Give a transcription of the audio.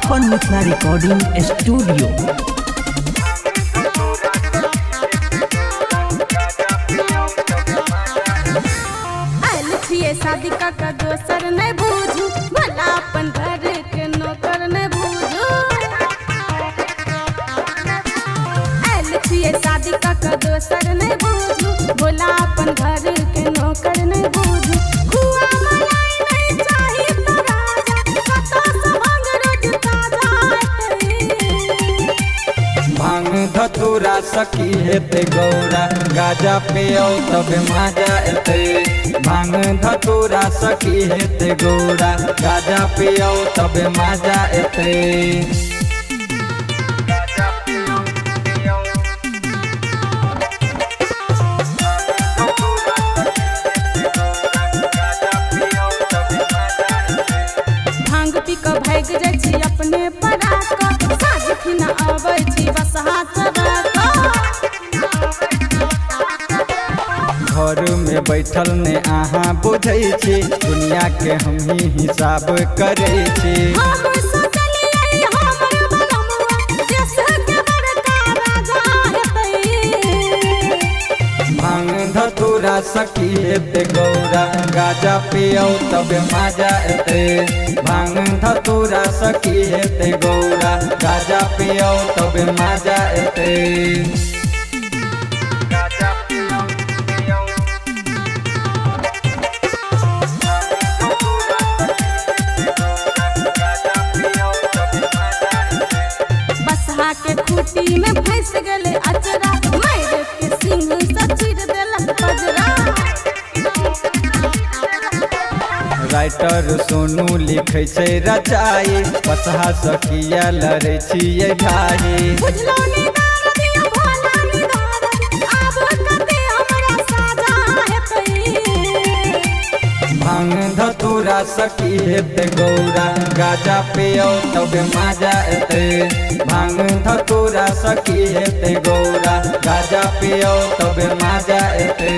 अपन Mithila recording studio. शादी का दोसर नहीं बूझू, भला अपन घर के नौकर नहीं बूझू। शादी का दोसर नहीं बूझू, भला अपन घर के नौकर नहीं बूझू। खुआ मलाई नहीं चाहिए तो राजा, कतो से भांग रोज ताजा। भांग धतूरा सखी हेते गौरा, गाजा पियो तब मजा एते। भांग धतूरा सखी हेते गौरा, गाजा पियो तब मजा एते। भांग पी के भाग जाइ छी अपने पराका, साझ खिना आबै छी बस हाथ राका। घर में बैठल ने अहाँ बुझै छी, दुनिया के हम ही हिसाब करै छी। हम सोचलियै हमर बलमुआ देश के बड़का राजा हेतै। भांग धतूरा सखी हेते गौरा, गाजा पियो तब मजा एते। भांग धतूरा सखी हेते गौरा, गाजा पियो तब मजा एते। बसहा के खूटी में फंस गेले अचरा, मार के सिंह से चीर देलक बजरा। राइटर सोनू लिखे छै रचाई, बसहा सखिया लड़े छियै भाई। बुझलो ने दारदिया भोला ने दारद, आब कते हमरा साजा हेतै। भांग धतूरा सखी हेते गौरा, गाजा पियो तब मजा एते। भांग धतूरा सखी हेते गौरा, गाजा पियो तब मजा एते।